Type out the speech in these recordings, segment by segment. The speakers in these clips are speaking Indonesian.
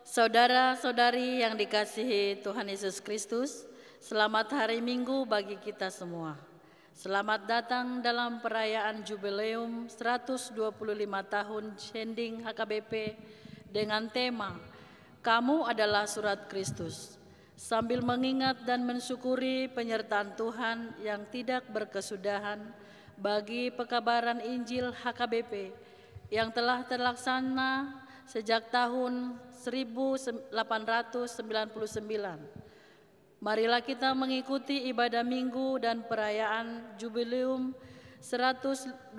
Saudara-saudari yang dikasihi Tuhan Yesus Kristus, selamat hari Minggu bagi kita semua. Selamat datang dalam perayaan Jubileum 125 tahun Sending HKBP dengan tema Kamu adalah Surat Kristus, sambil mengingat dan mensyukuri penyertaan Tuhan yang tidak berkesudahan bagi pekabaran Injil HKBP yang telah terlaksana sejak tahun 1899. Marilah kita mengikuti ibadah minggu dan perayaan Jubileum 125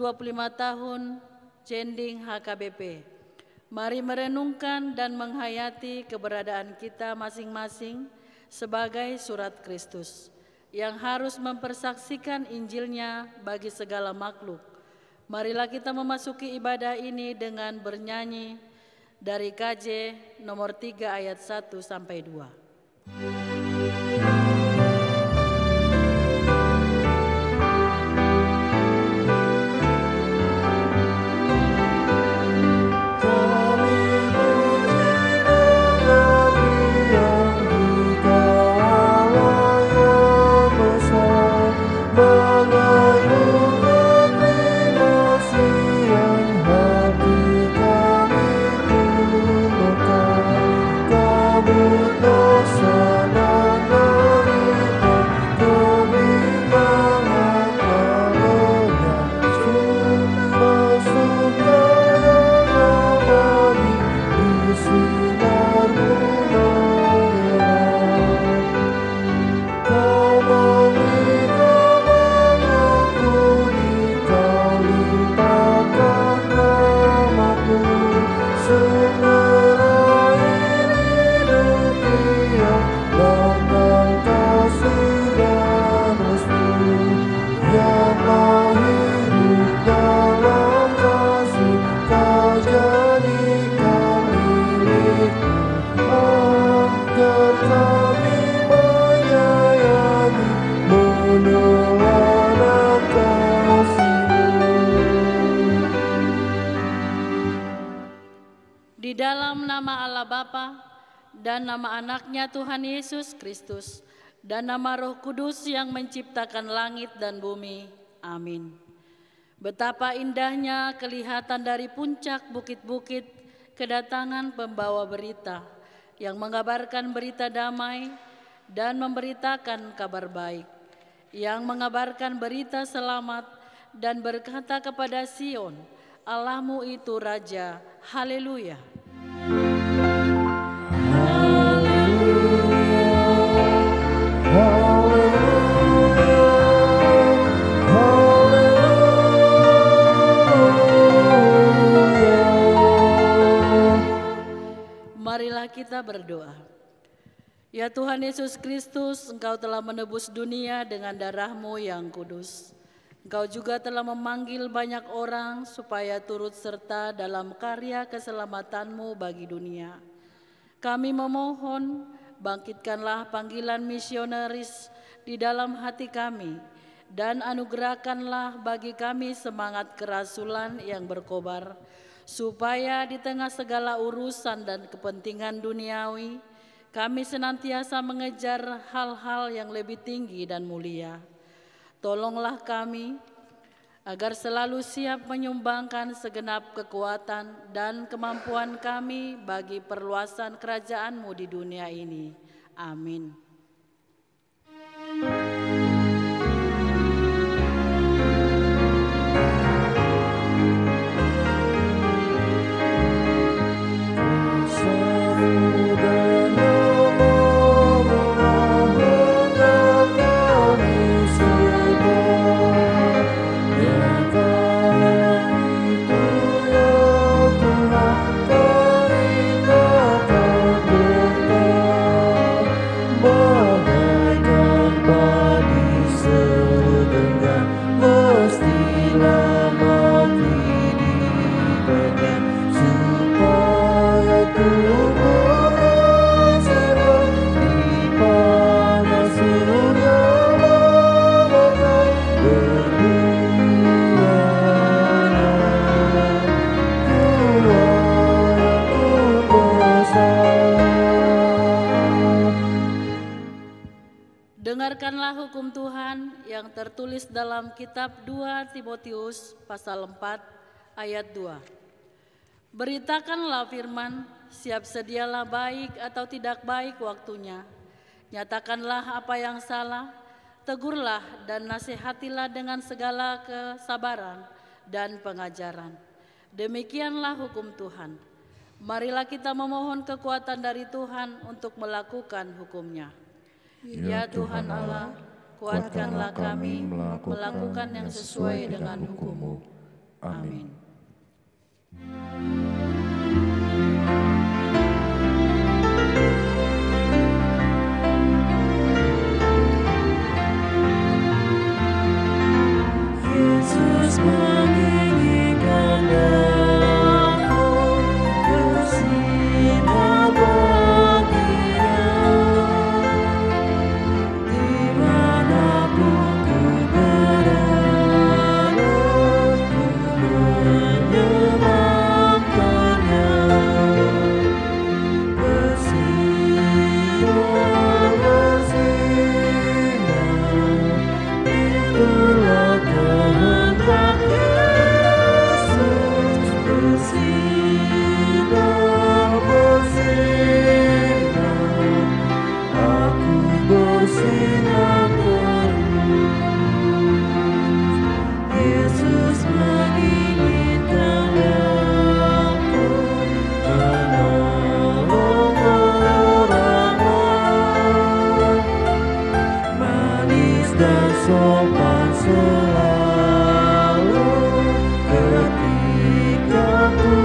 tahun Sending HKBP. Mari merenungkan dan menghayati keberadaan kita masing-masing sebagai surat Kristus yang harus mempersaksikan Injilnya bagi segala makhluk. Marilah kita memasuki ibadah ini dengan bernyanyi dari KJ nomor 3 ayat 1 sampai 2. Di dalam nama Allah Bapa dan nama anaknya Tuhan Yesus Kristus dan nama Roh Kudus yang menciptakan langit dan bumi. Amin. Betapa indahnya kelihatan dari puncak bukit-bukit kedatangan pembawa berita yang mengabarkan berita damai dan memberitakan kabar baik, yang mengabarkan berita selamat dan berkata kepada Sion, Allahmu itu Raja. Haleluya. Marilah kita berdoa. Ya Tuhan Yesus Kristus, Engkau telah menebus dunia dengan darah-Mu yang kudus. Engkau juga telah memanggil banyak orang supaya turut serta dalam karya keselamatan-Mu bagi dunia. Kami memohon, bangkitkanlah panggilan misionaris di dalam hati kami, dan anugerahkanlah bagi kami semangat kerasulan yang berkobar, supaya di tengah segala urusan dan kepentingan duniawi, kami senantiasa mengejar hal-hal yang lebih tinggi dan mulia. Tolonglah kami agar selalu siap menyumbangkan segenap kekuatan dan kemampuan kami bagi perluasan kerajaan-Mu di dunia ini. Amin. Bagaikan Dengarkanlah hukum Tuhan yang tertulis dalam kitab 2 Timotius pasal 4 ayat 2. Beritakanlah firman, siap sedialah baik atau tidak baik waktunya. Nyatakanlah apa yang salah, tegurlah dan nasihatilah dengan segala kesabaran dan pengajaran. Demikianlah hukum Tuhan. Marilah kita memohon kekuatan dari Tuhan untuk melakukan hukum-Nya. Ya Tuhan Allah, kuatkanlah kami melakukan yang sesuai dengan hukum-Mu. Amin. Yesus menginginkan aku bersinar baginya, dimanapun ku berada, ku menyenangkannya. Bersinar, bersinar, itulah kehendak Yesus. Bersinar, bersinar, aku bersinar terus. Yesus menginginkan aku menolong orang lain, manis dan sopan selalu ketika ku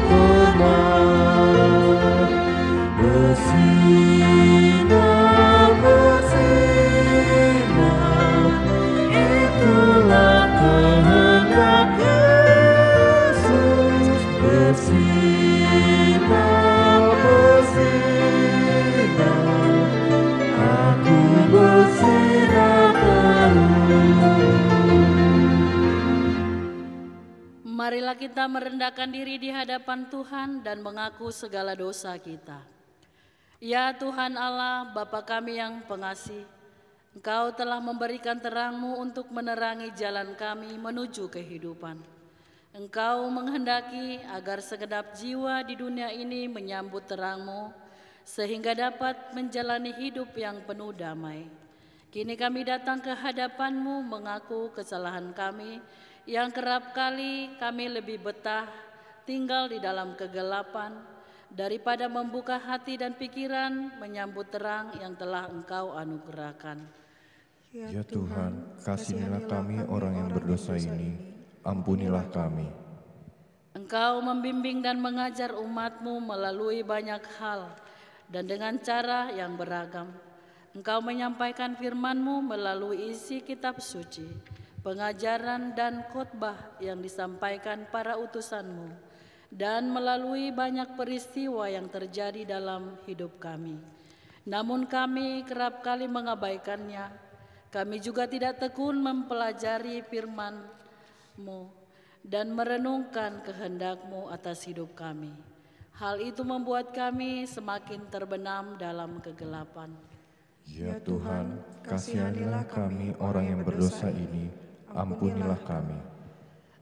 bermain. Bersinar, bersinar, itulah kehendak Yesus. Bersinar, bersinar, aku bersinar terus. Marilah kita merendahkan diri di hadapan Tuhan dan mengaku segala dosa kita. Ya Tuhan Allah, Bapa kami yang pengasih, Engkau telah memberikan terang-Mu untuk menerangi jalan kami menuju kehidupan. Engkau menghendaki agar segenap jiwa di dunia ini menyambut terang-Mu, sehingga dapat menjalani hidup yang penuh damai. Kini kami datang ke hadapan-Mu mengaku kesalahan kami, yang kerap kali kami lebih betah tinggal di dalam kegelapan daripada membuka hati dan pikiran menyambut terang yang telah Engkau anugerahkan. Ya Tuhan, kasihanilah kami orang yang berdosa ini, ampunilah kami. Engkau membimbing dan mengajar umat-Mu melalui banyak hal dan dengan cara yang beragam. Engkau menyampaikan firman-Mu melalui isi kitab suci, pengajaran dan khotbah yang disampaikan para utusan-Mu, dan melalui banyak peristiwa yang terjadi dalam hidup kami. Namun kami kerap kali mengabaikannya. Kami juga tidak tekun mempelajari firman-Mu dan merenungkan kehendak-Mu atas hidup kami. Hal itu membuat kami semakin terbenam dalam kegelapan. Ya Tuhan, kasihanilah kami orang yang berdosa ini, ampunilah kami.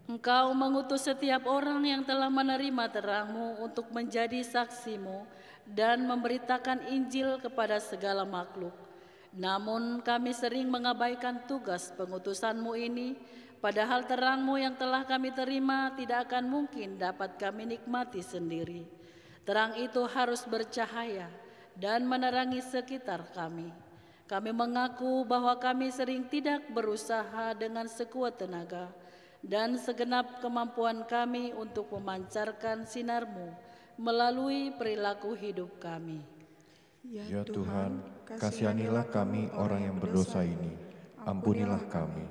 Engkau mengutus setiap orang yang telah menerima terang-Mu untuk menjadi saksi-Mu dan memberitakan Injil kepada segala makhluk. Namun kami sering mengabaikan tugas pengutusan-Mu ini, padahal terang-Mu yang telah kami terima tidak akan mungkin dapat kami nikmati sendiri. Terang itu harus bercahaya dan menerangi sekitar kami. Kami mengaku bahwa kami sering tidak berusaha dengan sekuat tenaga dan segenap kemampuan kami untuk memancarkan sinar-Mu melalui perilaku hidup kami. Ya Tuhan, kasihanilah kami orang yang berdosa ini, ampunilah kami.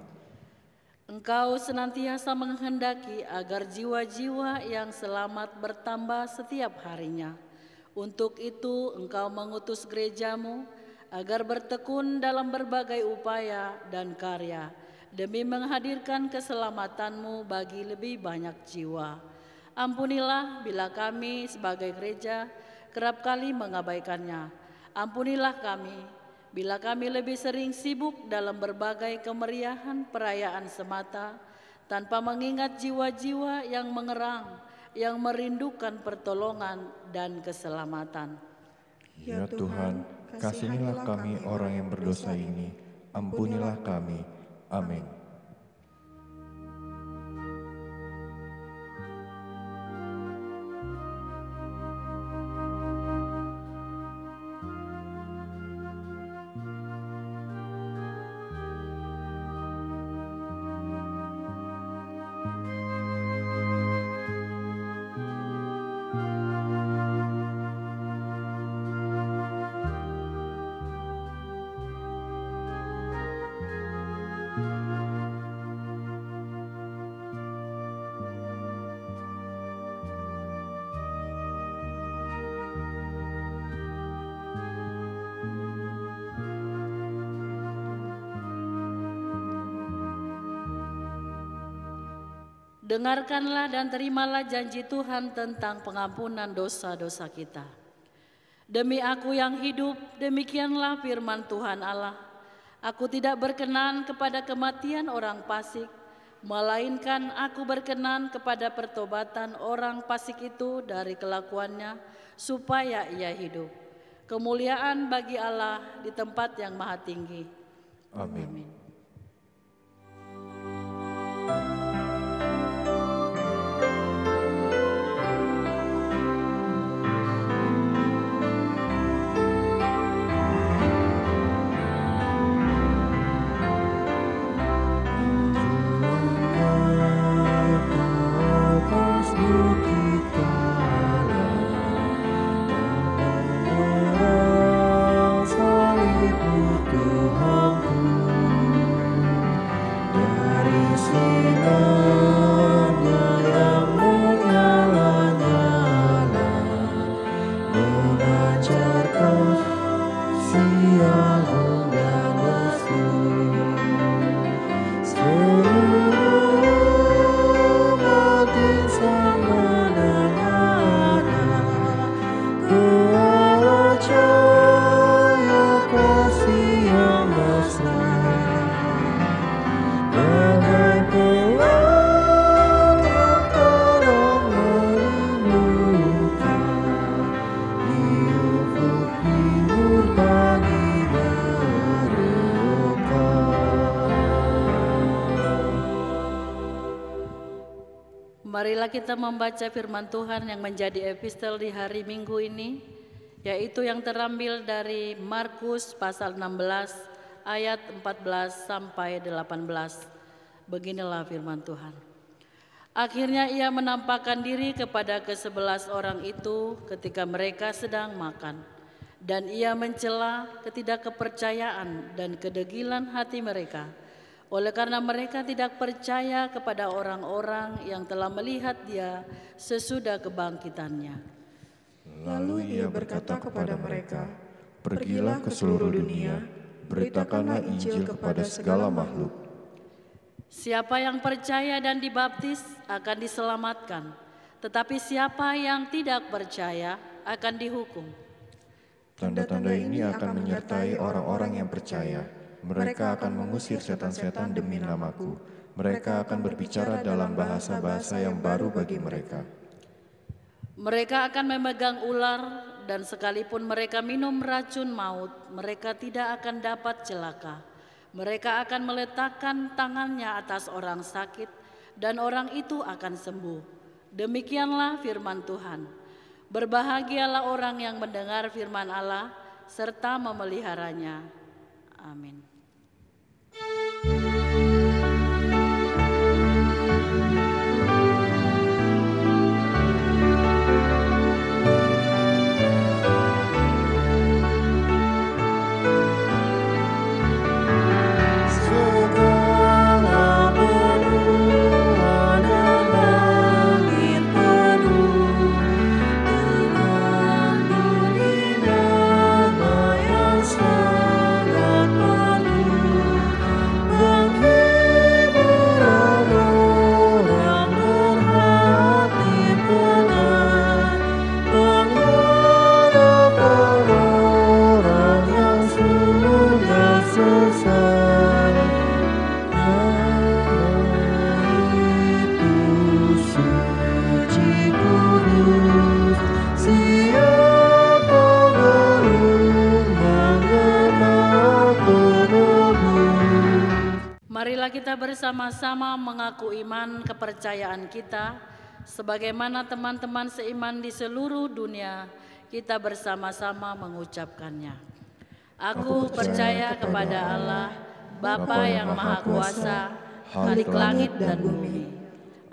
Engkau senantiasa menghendaki agar jiwa-jiwa yang selamat bertambah setiap harinya. Untuk itu Engkau mengutus gereja-Mu agar bertekun dalam berbagai upaya dan karya demi menghadirkan keselamatan-Mu bagi lebih banyak jiwa. Ampunilah bila kami sebagai gereja kerap kali mengabaikannya. Ampunilah kami Bila kami lebih sering sibuk dalam berbagai kemeriahan perayaan semata, tanpa mengingat jiwa-jiwa yang mengerang, yang merindukan pertolongan dan keselamatan. Ya Tuhan, kasihanilah kami orang yang berdosa ini, ampunilah kami. Amin. Dengarkanlah dan terimalah janji Tuhan tentang pengampunan dosa-dosa kita. Demi aku yang hidup, demikianlah firman Tuhan Allah. Aku tidak berkenan kepada kematian orang fasik, melainkan aku berkenan kepada pertobatan orang fasik itu dari kelakuannya, supaya ia hidup. Kemuliaan bagi Allah di tempat yang maha tinggi. Amin. Marilah kita membaca firman Tuhan yang menjadi epistel di hari Minggu ini, yaitu yang terambil dari Markus pasal 16 ayat 14 sampai 18. Beginilah firman Tuhan. Akhirnya ia menampakkan diri kepada ke-11 orang itu ketika mereka sedang makan, dan ia mencela ketidakkepercayaan dan kedegilan hati mereka. Oleh karena mereka tidak percaya kepada orang-orang yang telah melihat dia sesudah kebangkitannya. Lalu ia berkata kepada mereka, "Pergilah ke seluruh dunia, beritakanlah Injil kepada segala makhluk. Siapa yang percaya dan dibaptis akan diselamatkan, tetapi siapa yang tidak percaya akan dihukum." Tanda-tanda ini akan menyertai orang-orang yang percaya. Mereka akan mengusir setan-setan demi namaku. Mereka akan berbicara dalam bahasa-bahasa yang baru bagi mereka. Mereka akan memegang ular, dan sekalipun mereka minum racun maut, mereka tidak akan dapat celaka. Mereka akan meletakkan tangannya atas orang sakit, dan orang itu akan sembuh. Demikianlah firman Tuhan. Berbahagialah orang yang mendengar firman Allah, serta memeliharanya. Amin. Orang yang sungguh Marilah kita bersama-sama mengaku iman kepercayaan kita, sebagaimana teman-teman seiman di seluruh dunia, kita bersama-sama mengucapkannya. Aku percaya kepada Allah, Bapa yang Maha Kuasa, Khalik langit dan bumi.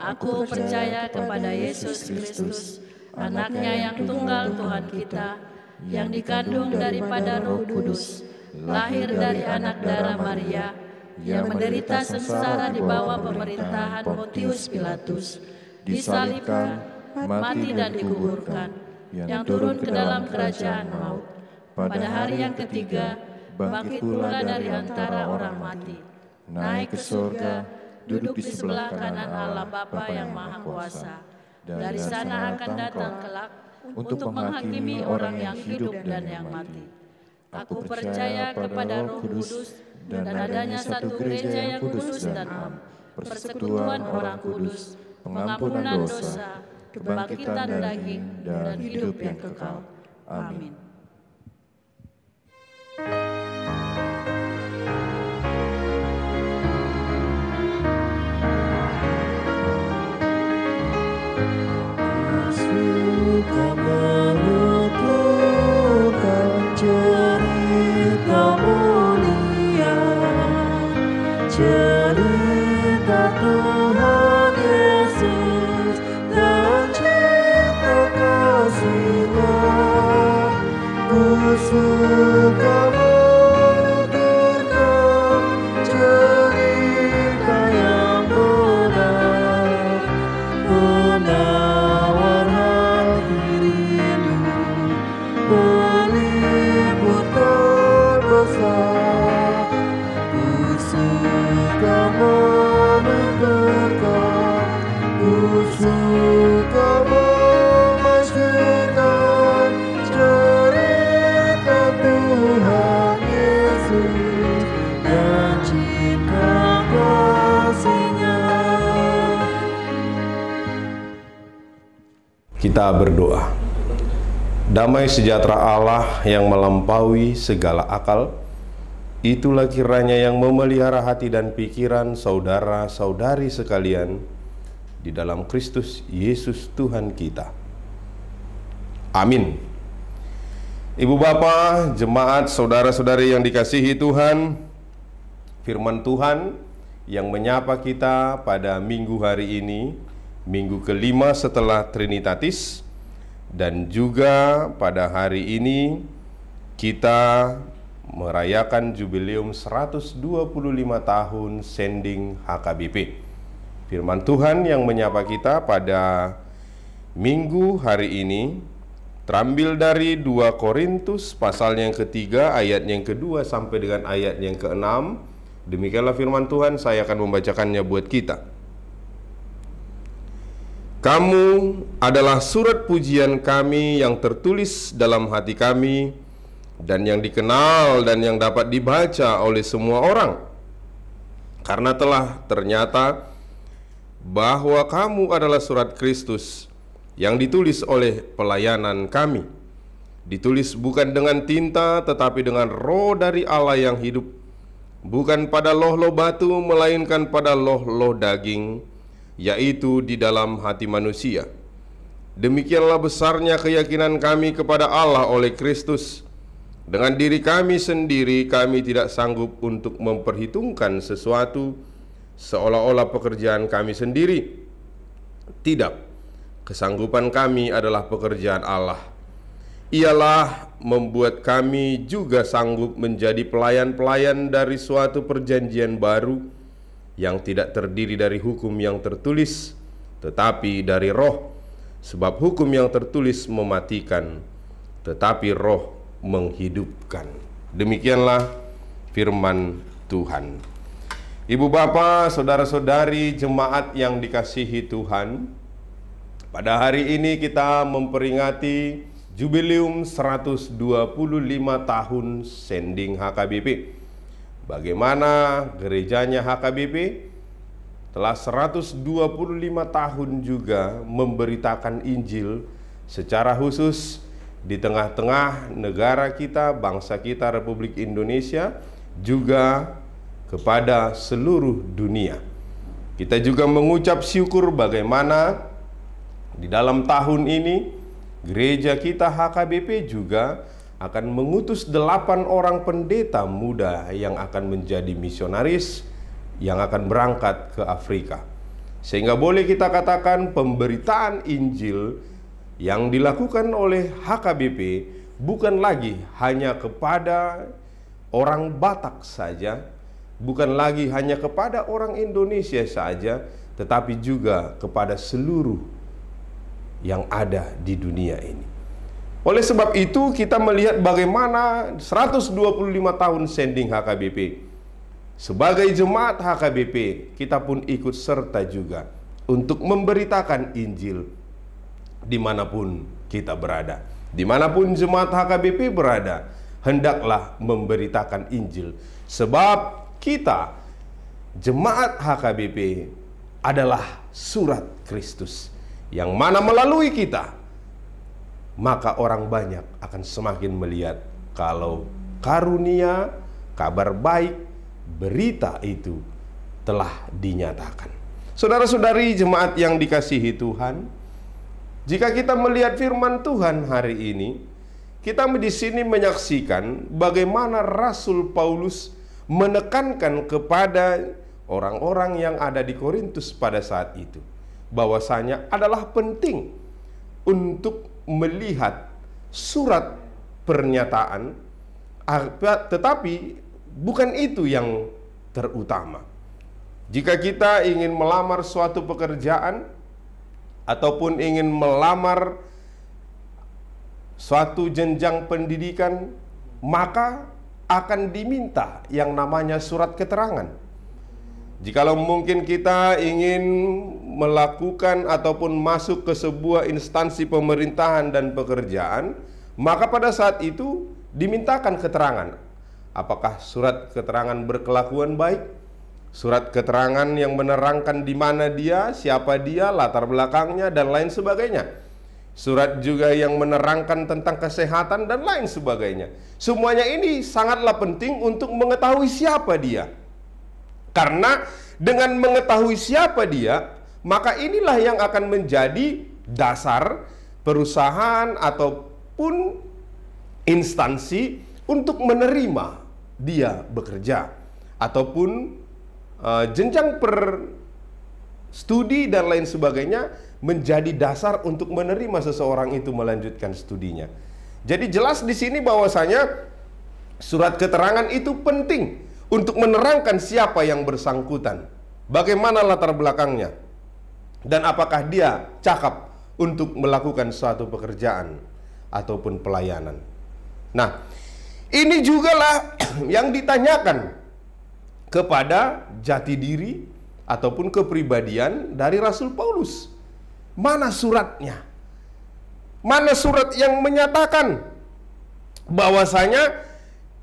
Aku percaya kepada Yesus Kristus, Anaknya yang tunggal Tuhan kita, yang dikandung daripada Roh Kudus, lahir dari anak darah Maria, yang menderita sengsara di bawah pemerintahan Pontius Pilatus, disalibkan, mati dan dikuburkan, yang turun ke dalam kerajaan maut. Pada hari yang ketiga, bangkit pula dari antara orang mati, naik ke surga, duduk di sebelah kanan Allah Bapa yang Maha Kuasa. Dari sana akan datang kelak untuk menghakimi orang yang hidup dan yang mati. Aku percaya kepada Roh Kudus dan adanya satu gereja yang kudus dan am, persekutuan orang kudus, pengampunan dosa, kebangkitan daging, dan hidup yang kekal. Amin. Suka menuturkan cerita mulia, cerita Tuhan Yesus dan cinta kasih-Nya. Ku suka menuturkan cerita yang benar, penawar hati rindu, pelipur terdosa. Ku suka menuturkan, ku suka memasyurkan cerita Tuhan Yesus dan cinta kasih-Nya. Kita berdoa. Damai sejahtera Allah yang melampaui segala akal, itulah kiranya yang memelihara hati dan pikiran saudara-saudari sekalian di dalam Kristus Yesus Tuhan kita. Amin. Ibu Bapa, jemaat, saudara-saudari yang dikasihi Tuhan, firman Tuhan yang menyapa kita pada minggu hari ini, minggu kelima setelah Trinitatis, dan juga pada hari ini kita merayakan jubileum 125 tahun Sending HKBP. Firman Tuhan yang menyapa kita pada minggu hari ini terambil dari 2 Korintus pasal yang ketiga ayat yang kedua sampai dengan ayat yang keenam. Demikianlah firman Tuhan, saya akan membacakannya buat kita. Kamu adalah surat pujian kami yang tertulis dalam hati kami dan yang dikenal dan yang dapat dibaca oleh semua orang. Karena telah ternyata bahwa kamu adalah surat Kristus yang ditulis oleh pelayanan kami. Ditulis bukan dengan tinta tetapi dengan Roh dari Allah yang hidup, bukan pada loh-loh batu melainkan pada loh-loh daging, yaitu di dalam hati manusia. Demikianlah besarnya keyakinan kami kepada Allah oleh Kristus. Dengan diri kami sendiri kami tidak sanggup untuk memperhitungkan sesuatu seolah-olah pekerjaan kami sendiri. Tidak, kesanggupan kami adalah pekerjaan Allah. Ialah membuat kami juga sanggup menjadi pelayan-pelayan dari suatu perjanjian baru yang tidak terdiri dari hukum yang tertulis, tetapi dari Roh. Sebab hukum yang tertulis mematikan, tetapi Roh menghidupkan. Demikianlah firman Tuhan. Ibu Bapa, saudara-saudari jemaat yang dikasihi Tuhan, pada hari ini kita memperingati jubileum 125 tahun Sending HKBP. Bagaimana gerejanya HKBP telah 125 tahun juga memberitakan Injil secara khusus di tengah-tengah negara kita, bangsa kita Republik Indonesia, juga kepada seluruh dunia. Kita juga mengucap syukur bagaimana di dalam tahun ini gereja kita HKBP juga akan mengutus 8 orang pendeta muda yang akan menjadi misionaris yang akan berangkat ke Afrika. Sehingga boleh kita katakan pemberitaan Injil yang dilakukan oleh HKBP bukan lagi hanya kepada orang Batak saja, bukan lagi hanya kepada orang Indonesia saja, tetapi juga kepada seluruh yang ada di dunia ini. Oleh sebab itu kita melihat bagaimana 125 tahun sending HKBP. Sebagai jemaat HKBP, kita pun ikut serta juga untuk memberitakan Injil dimanapun kita berada. Dimanapun jemaat HKBP berada, hendaklah memberitakan Injil. Sebab kita, jemaat HKBP, adalah surat Kristus, yang mana melalui kita, maka orang banyak akan semakin melihat kalau karunia, kabar baik, berita itu telah dinyatakan. Saudara-saudari jemaat yang dikasihi Tuhan, jika kita melihat firman Tuhan hari ini, kita di sini menyaksikan bagaimana Rasul Paulus menekankan kepada orang-orang yang ada di Korintus pada saat itu, bahwasanya adalah penting untuk melihat surat pernyataan, tetapi bukan itu yang terutama. Jika kita ingin melamar suatu pekerjaan ataupun ingin melamar suatu jenjang pendidikan, maka akan diminta yang namanya surat keterangan. Jikalau mungkin kita ingin melakukan ataupun masuk ke sebuah instansi pemerintahan dan pekerjaan, maka pada saat itu dimintakan keterangan. Apakah surat keterangan berkelakuan baik, surat keterangan yang menerangkan di mana dia, siapa dia, latar belakangnya, dan lain sebagainya. Surat juga yang menerangkan tentang kesehatan dan lain sebagainya. Semuanya ini sangatlah penting untuk mengetahui siapa dia. Karena dengan mengetahui siapa dia, maka inilah yang akan menjadi dasar perusahaan ataupun instansi untuk menerima dia bekerja, ataupun jenjang studi dan lain sebagainya menjadi dasar untuk menerima seseorang itu melanjutkan studinya. Jadi jelas di sini bahwasanya surat keterangan itu penting untuk menerangkan siapa yang bersangkutan, bagaimana latar belakangnya, dan apakah dia cakap untuk melakukan suatu pekerjaan ataupun pelayanan. Nah, ini jugalah yang ditanyakan kepada jati diri ataupun kepribadian dari Rasul Paulus. Mana suratnya? Mana surat yang menyatakan bahwasanya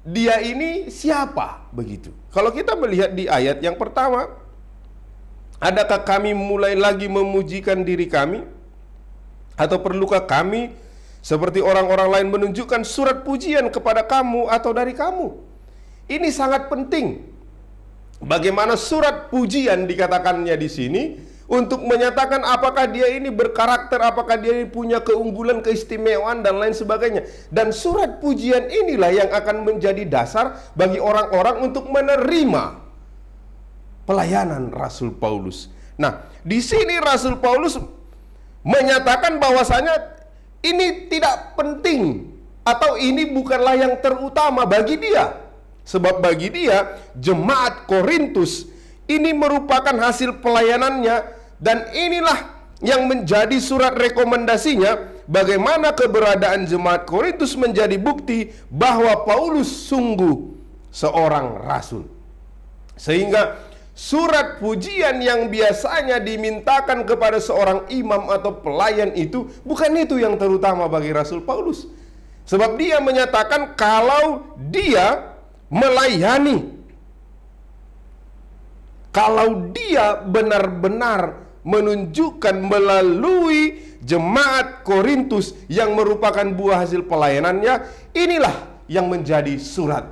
dia ini siapa? Begitu. Kalau kita melihat di ayat yang pertama, adakah kami mulai lagi memujikan diri kami? Atau perlukah kami seperti orang-orang lain menunjukkan surat pujian kepada kamu atau dari kamu? Ini sangat penting. Bagaimana surat pujian dikatakannya di sini untuk menyatakan apakah dia ini berkarakter, apakah dia ini punya keunggulan, keistimewaan, dan lain sebagainya. Dan surat pujian inilah yang akan menjadi dasar bagi orang-orang untuk menerima pelayanan Rasul Paulus. Nah, di sini Rasul Paulus menyatakan bahwasanya ini tidak penting atau ini bukanlah yang terutama bagi dia. Sebab bagi dia, jemaat Korintus ini merupakan hasil pelayanannya, dan inilah yang menjadi surat rekomendasinya bagaimana keberadaan jemaat Korintus menjadi bukti bahwa Paulus sungguh seorang rasul. Sehingga surat pujian yang biasanya dimintakan kepada seorang imam atau pelayan itu bukan itu yang terutama bagi Rasul Paulus. Sebab dia menyatakan kalau dia melayani, kalau dia benar-benar menunjukkan melalui jemaat Korintus yang merupakan buah hasil pelayanannya, inilah yang menjadi surat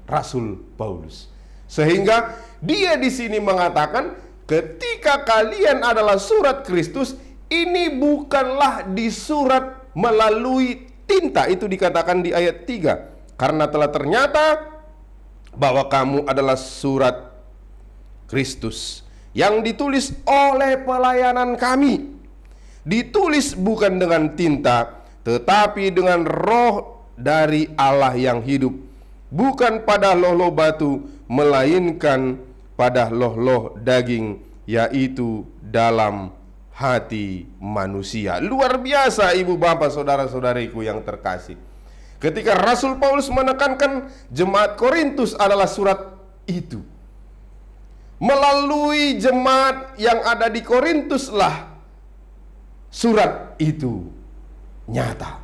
Rasul Paulus. Sehingga dia di sini mengatakan, ketika kalian adalah surat Kristus, ini bukanlah disurat melalui tinta. Itu dikatakan di ayat 3. Karena telah ternyata bahwa kamu adalah surat Kristus yang ditulis oleh pelayanan kami. Ditulis bukan dengan tinta, tetapi dengan roh dari Allah yang hidup. Bukan pada loh-loh batu, melainkan pada loh-loh daging, yaitu dalam hati manusia. Luar biasa ibu bapak saudara-saudariku yang terkasih. Ketika Rasul Paulus menekankan jemaat Korintus adalah surat itu, melalui jemaat yang ada di Korintuslah surat itu nyata.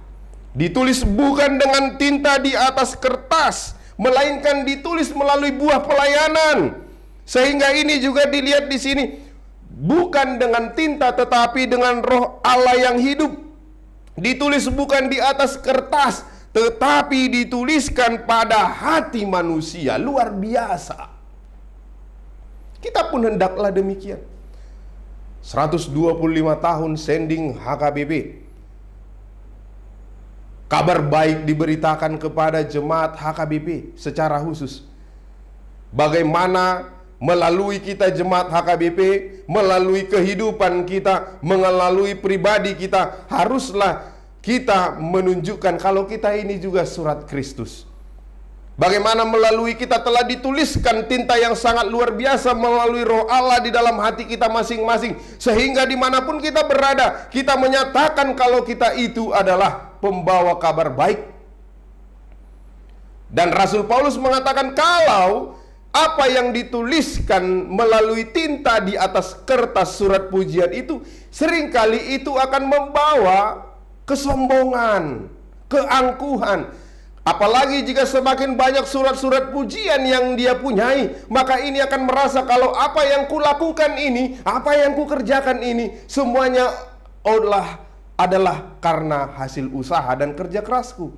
Ditulis bukan dengan tinta di atas kertas, melainkan ditulis melalui buah pelayanan. Sehingga ini juga dilihat di sini, bukan dengan tinta tetapi dengan roh Allah yang hidup. Ditulis bukan di atas kertas, tetapi dituliskan pada hati manusia. Luar biasa. Kita pun hendaklah demikian. 125 tahun sending HKBP. Kabar baik diberitakan kepada jemaat HKBP secara khusus. Bagaimana melalui kita jemaat HKBP, melalui kehidupan kita, melalui pribadi kita, haruslah kita menunjukkan kalau kita ini juga surat Kristus. Bagaimana melalui kita telah dituliskan tinta yang sangat luar biasa melalui roh Allah di dalam hati kita masing-masing. Sehingga dimanapun kita berada, kita menyatakan kalau kita itu adalah pembawa kabar baik. Dan Rasul Paulus mengatakan kalau apa yang dituliskan melalui tinta di atas kertas surat pujian itu, seringkali itu akan membawa kesombongan, keangkuhan. Apalagi jika semakin banyak surat-surat pujian yang dia punyai, maka ini akan merasa kalau apa yang kulakukan ini, apa yang kukerjakan ini, semuanya adalah karena hasil usaha dan kerja kerasku.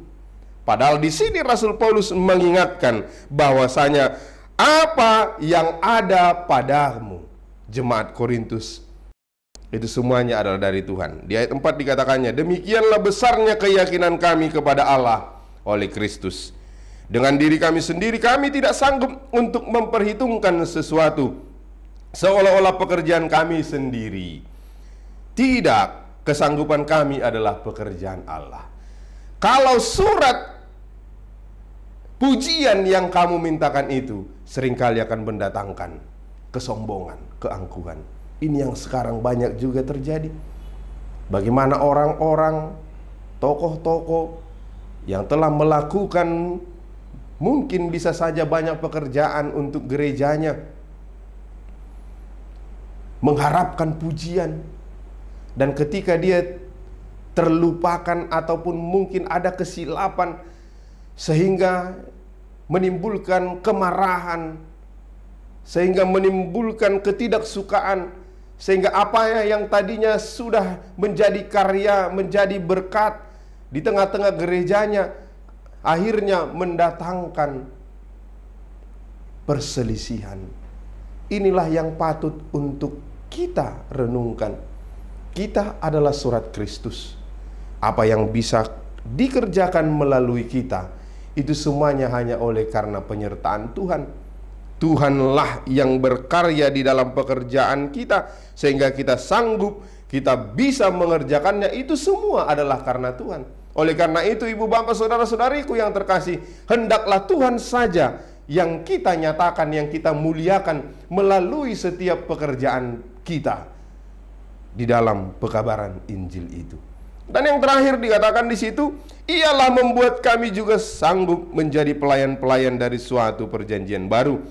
Padahal di sini Rasul Paulus mengingatkan bahwasanya apa yang ada padamu, jemaat Korintus, itu semuanya adalah dari Tuhan. Di ayat 4 dikatakannya, demikianlah besarnya keyakinan kami kepada Allah oleh Kristus. Dengan diri kami sendiri kami tidak sanggup untuk memperhitungkan sesuatu seolah-olah pekerjaan kami sendiri. Tidak, kesanggupan kami adalah pekerjaan Allah. Kalau surat pujian yang kamu mintakan itu seringkali akan mendatangkan kesombongan, keangkuhan. Ini yang sekarang banyak juga terjadi. Bagaimana orang-orang, tokoh-tokoh yang telah melakukan mungkin bisa saja banyak pekerjaan untuk gerejanya, mengharapkan pujian, dan ketika dia terlupakan ataupun mungkin ada kesilapan sehingga menimbulkan kemarahan, sehingga menimbulkan ketidaksukaan, sehingga apa yang tadinya sudah menjadi karya, menjadi berkat di tengah-tengah gerejanya, akhirnya mendatangkan perselisihan. Inilah yang patut untuk kita renungkan. Kita adalah surat Kristus. Apa yang bisa dikerjakan melalui kita, itu semuanya hanya oleh karena penyertaan Tuhan. Tuhanlah yang berkarya di dalam pekerjaan kita, sehingga kita sanggup, kita bisa mengerjakannya. Itu semua adalah karena Tuhan. Oleh karena itu ibu bapak saudara-saudariku yang terkasih, hendaklah Tuhan saja yang kita nyatakan, yang kita muliakan melalui setiap pekerjaan kita di dalam pekabaran Injil itu. Dan yang terakhir dikatakan di situ, ialah membuat kami juga sanggup menjadi pelayan-pelayan dari suatu perjanjian baru,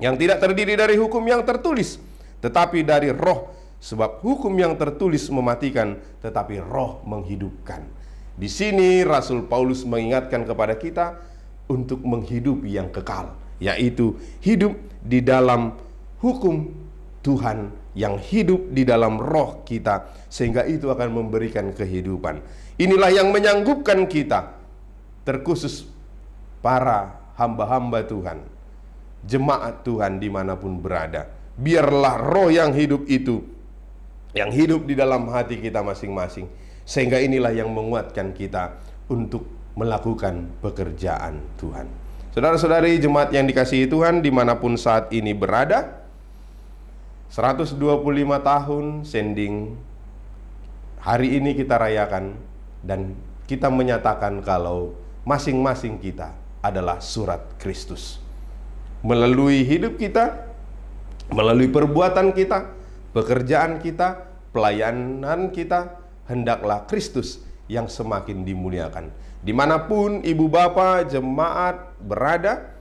yang tidak terdiri dari hukum yang tertulis, tetapi dari roh. Sebab hukum yang tertulis mematikan, tetapi roh menghidupkan. Di sini Rasul Paulus mengingatkan kepada kita untuk menghidupi yang kekal, yaitu hidup di dalam hukum Tuhan yang hidup di dalam roh kita, sehingga itu akan memberikan kehidupan. Inilah yang menyanggupkan kita, terkhusus para hamba-hamba Tuhan, jemaat Tuhan dimanapun berada. Biarlah roh yang hidup itu, yang hidup di dalam hati kita masing-masing, sehingga inilah yang menguatkan kita untuk melakukan pekerjaan Tuhan. Saudara-saudari jemaat yang dikasihi Tuhan dimanapun saat ini berada, 125 tahun sending hari ini kita rayakan, dan kita menyatakan kalau masing-masing kita adalah surat Kristus. Melalui hidup kita, melalui perbuatan kita, pekerjaan kita, pelayanan kita, hendaklah Kristus yang semakin dimuliakan. Dimanapun ibu bapa jemaat berada,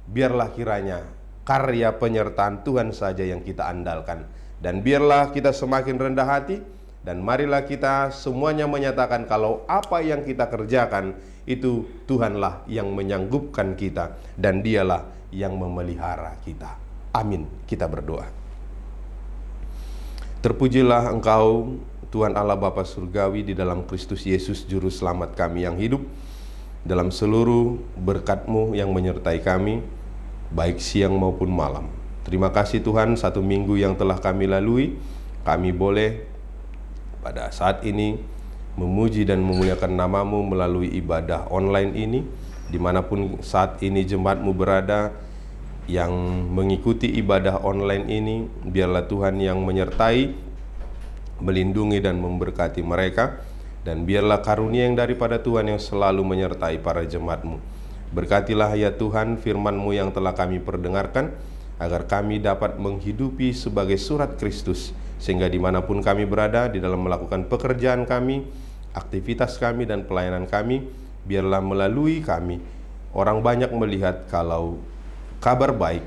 biarlah kiranya karya penyertaan Tuhan saja yang kita andalkan. Dan biarlah kita semakin rendah hati, dan marilah kita semuanya menyatakan kalau apa yang kita kerjakan itu Tuhanlah yang menyanggupkan kita, dan Dialah yang memelihara kita. Amin. Kita berdoa. Terpujilah Engkau Tuhan Allah Bapa Surgawi di dalam Kristus Yesus Juru Selamat kami yang hidup. Dalam seluruh berkat-Mu yang menyertai kami, baik siang maupun malam. Terima kasih Tuhan, satu minggu yang telah kami lalui, kami boleh pada saat ini memuji dan memuliakan nama-Mu melalui ibadah online ini. Dimanapun saat ini jemaat-Mu berada yang mengikuti ibadah online ini, biarlah Tuhan yang menyertai, melindungi dan memberkati mereka, dan biarlah karunia yang daripada Tuhan yang selalu menyertai para jemaat-Mu. Berkatilah ya Tuhan firman-Mu yang telah kami perdengarkan, agar kami dapat menghidupi sebagai surat Kristus, sehingga dimanapun kami berada di dalam melakukan pekerjaan kami, aktivitas kami dan pelayanan kami, biarlah melalui kami orang banyak melihat kalau kabar baik,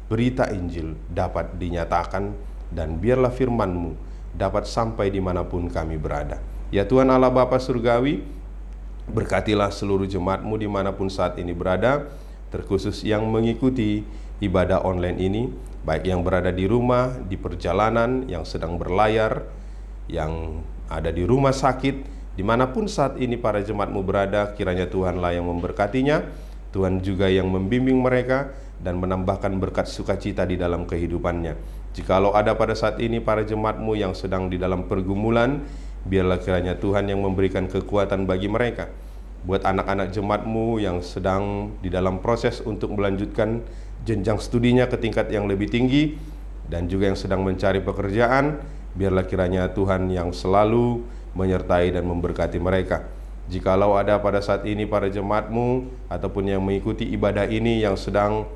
berita Injil dapat dinyatakan, dan biarlah firman-Mu dapat sampai dimanapun kami berada. Ya Tuhan Allah Bapa Surgawi, berkatilah seluruh jemaat-Mu dimanapun saat ini berada, terkhusus yang mengikuti ibadah online ini, baik yang berada di rumah, di perjalanan, yang sedang berlayar, yang ada di rumah sakit, dimanapun saat ini para jemaat-Mu berada, kiranya Tuhanlah yang memberkatinya, Tuhan juga yang membimbing mereka dan menambahkan berkat sukacita di dalam kehidupannya. Jikalau ada pada saat ini para jemaat-Mu yang sedang di dalam pergumulan, biarlah kiranya Tuhan yang memberikan kekuatan bagi mereka. Buat anak-anak jemaat-Mu yang sedang di dalam proses untuk melanjutkan jenjang studinya ke tingkat yang lebih tinggi, dan juga yang sedang mencari pekerjaan, biarlah kiranya Tuhan yang selalu menyertai dan memberkati mereka. Jikalau ada pada saat ini para jemaat-Mu ataupun yang mengikuti ibadah ini yang sedang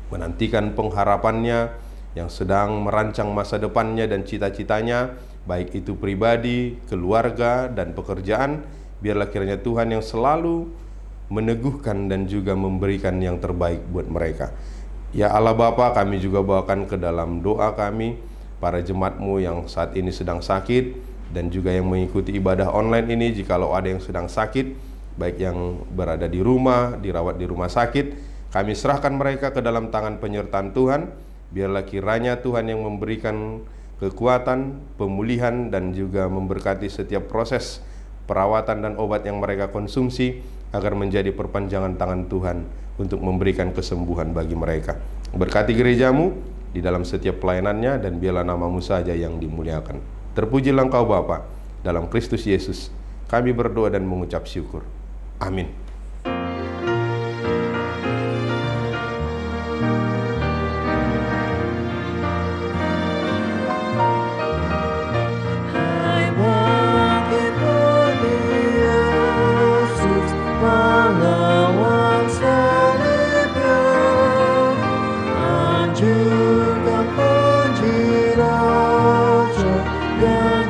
menantikan pengharapannya, yang sedang merancang masa depannya dan cita-citanya, baik itu pribadi, keluarga, dan pekerjaan, biarlah kiranya Tuhan yang selalu meneguhkan dan juga memberikan yang terbaik buat mereka. Ya Allah Bapa, kami juga bawakan ke dalam doa kami para jemaat-Mu yang saat ini sedang sakit, dan juga yang mengikuti ibadah online ini, jikalau ada yang sedang sakit, baik yang berada di rumah, dirawat di rumah sakit, kami serahkan mereka ke dalam tangan penyertaan Tuhan. Biarlah kiranya Tuhan yang memberikan kekuatan, pemulihan, dan juga memberkati setiap proses perawatan dan obat yang mereka konsumsi, agar menjadi perpanjangan tangan Tuhan untuk memberikan kesembuhan bagi mereka. Berkati gereja-Mu di dalam setiap pelayanannya, dan biarlah nama-Mu saja yang dimuliakan. Terpujilah Engkau Bapa, dalam Kristus Yesus kami berdoa dan mengucap syukur. Amin.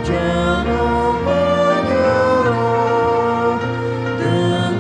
Jangan menyerah dengan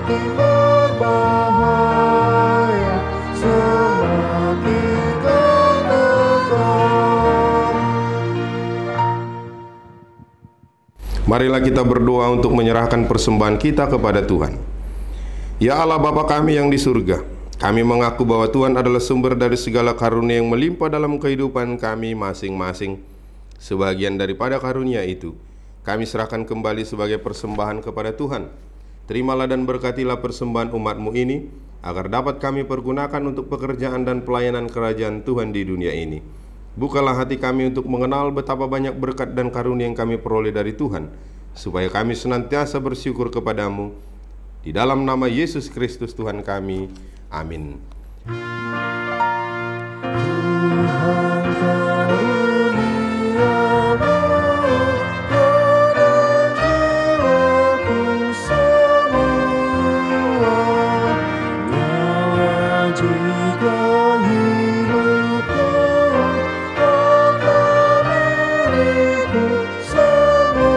semakin berbahaya, semakin kau tegar. Marilah kita berdoa untuk menyerahkan persembahan kita kepada Tuhan. Ya Allah Bapa kami yang di surga, kami mengaku bahwa Tuhan adalah sumber dari segala karunia yang melimpah dalam kehidupan kami masing-masing. Sebagian daripada karunia itu, kami serahkan kembali sebagai persembahan kepada Tuhan. Terimalah dan berkatilah persembahan umat-Mu ini, agar dapat kami pergunakan untuk pekerjaan dan pelayanan kerajaan Tuhan di dunia ini. Bukalah hati kami untuk mengenal betapa banyak berkat dan karunia yang kami peroleh dari Tuhan, supaya kami senantiasa bersyukur kepadamu. Di dalam nama Yesus Kristus Tuhan kami. Amin. Tuhan karuniamu pada jiwaku semua, nyawa juga hidupku adalah milikku semua.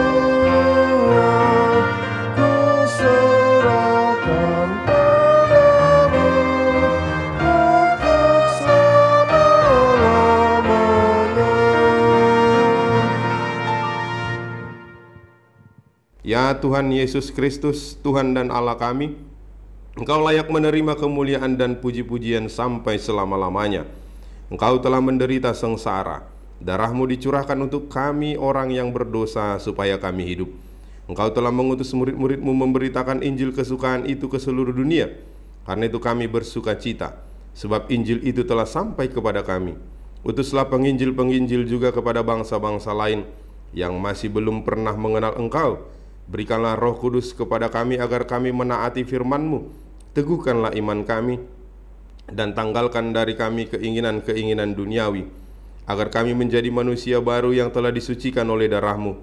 Ku serahkan padamu untuk selama-lamanya. Ya Tuhan Yesus Kristus, Tuhan dan Allah kami, Engkau layak menerima kemuliaan dan puji-pujian sampai selama-lamanya. Engkau telah menderita sengsara, darah-Mu dicurahkan untuk kami orang yang berdosa supaya kami hidup. Engkau telah mengutus murid-murid-Mu memberitakan Injil kesukaan itu ke seluruh dunia. Karena itu kami bersuka cita, sebab Injil itu telah sampai kepada kami. Utuslah penginjil-penginjil juga kepada bangsa-bangsa lain yang masih belum pernah mengenal Engkau. Berikanlah Roh Kudus kepada kami agar kami menaati firman-Mu. Teguhkanlah iman kami dan tanggalkan dari kami keinginan-keinginan duniawi, agar kami menjadi manusia baru yang telah disucikan oleh darah-Mu.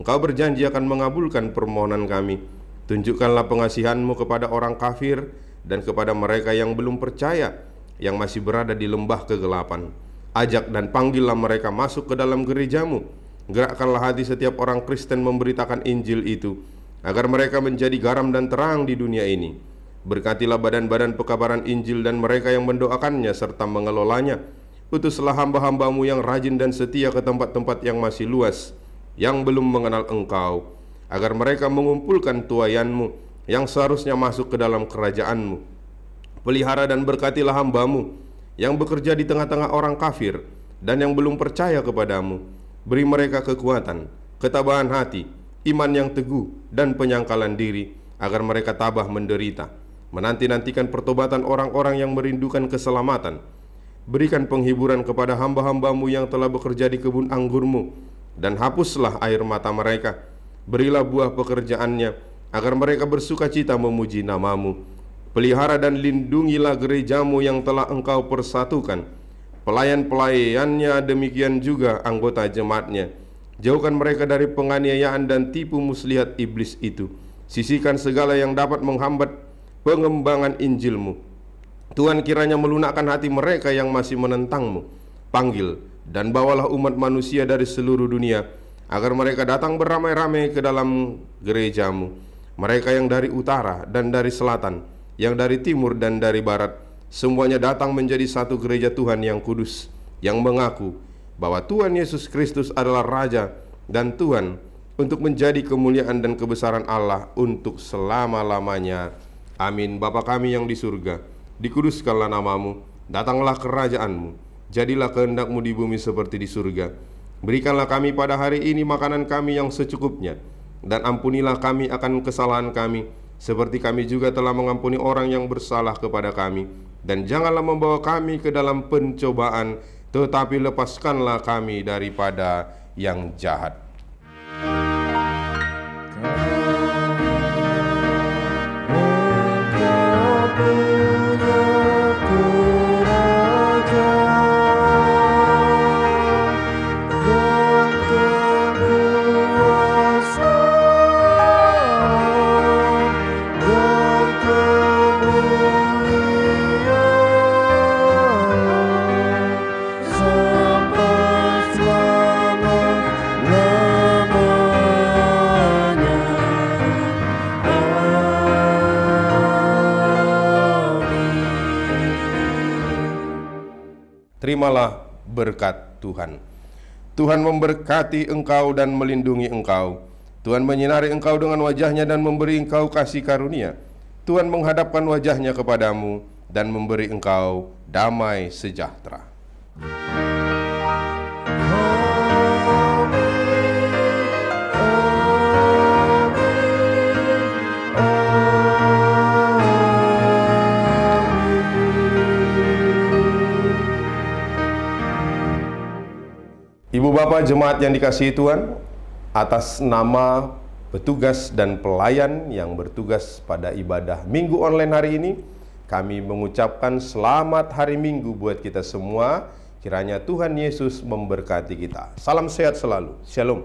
Engkau berjanji akan mengabulkan permohonan kami. Tunjukkanlah pengasihan-Mu kepada orang kafir dan kepada mereka yang belum percaya, yang masih berada di lembah kegelapan. Ajak dan panggillah mereka masuk ke dalam gereja-Mu. Gerakkanlah hati setiap orang Kristen memberitakan Injil itu, agar mereka menjadi garam dan terang di dunia ini. Berkatilah badan-badan pekabaran Injil dan mereka yang mendoakannya serta mengelolanya. Utuslah hamba-hamba-Mu yang rajin dan setia ke tempat-tempat yang masih luas, yang belum mengenal Engkau, agar mereka mengumpulkan tuaian-Mu yang seharusnya masuk ke dalam kerajaan-Mu. Pelihara dan berkatilah hamba-Mu yang bekerja di tengah-tengah orang kafir dan yang belum percaya kepadamu. Beri mereka kekuatan, ketabahan hati, iman yang teguh, dan penyangkalan diri, agar mereka tabah menderita, menanti-nantikan pertobatan orang-orang yang merindukan keselamatan. Berikan penghiburan kepada hamba-hamba-Mu yang telah bekerja di kebun anggur-Mu, dan hapuslah air mata mereka. Berilah buah pekerjaannya, agar mereka bersuka cita memuji nama-Mu. Pelihara dan lindungilah gereja-Mu yang telah Engkau persatukan, pelayan-pelayannya, demikian juga anggota jemaatnya. Jauhkan mereka dari penganiayaan dan tipu muslihat iblis itu. Sisihkan segala yang dapat menghambat pengembangan Injil-Mu. Tuhan kiranya melunakkan hati mereka yang masih menentang-Mu. Panggil dan bawalah umat manusia dari seluruh dunia, agar mereka datang beramai-ramai ke dalam gereja-Mu. Mereka yang dari utara dan dari selatan, yang dari timur dan dari barat, semuanya datang menjadi satu gereja Tuhan yang kudus, yang mengaku bahwa Tuhan Yesus Kristus adalah Raja dan Tuhan, untuk menjadi kemuliaan dan kebesaran Allah untuk selama-lamanya. Amin. Bapa kami yang di surga, dikuduskanlah nama-Mu, datanglah kerajaan-Mu, jadilah kehendak-Mu di bumi seperti di surga. Berikanlah kami pada hari ini makanan kami yang secukupnya, dan ampunilah kami akan kesalahan kami, seperti kami juga telah mengampuni orang yang bersalah kepada kami. Dan janganlah membawa kami ke dalam pencobaan, tetapi lepaskanlah kami daripada yang jahat. Sampai selama-lamanya. terimalah berkat Tuhan. Tuhan memberkati engkau dan melindungi engkau. Tuhan menyinari engkau dengan wajah-Nya dan memberi engkau kasih karunia. Tuhan menghadapkan wajah-Nya kepadamu dan memberi engkau damai sejahtera. Ibu Bapak jemaat yang dikasihi Tuhan, atas nama petugas dan pelayan yang bertugas pada ibadah Minggu online hari ini, kami mengucapkan selamat hari Minggu buat kita semua. Kiranya Tuhan Yesus memberkati kita. Salam sehat selalu. Shalom.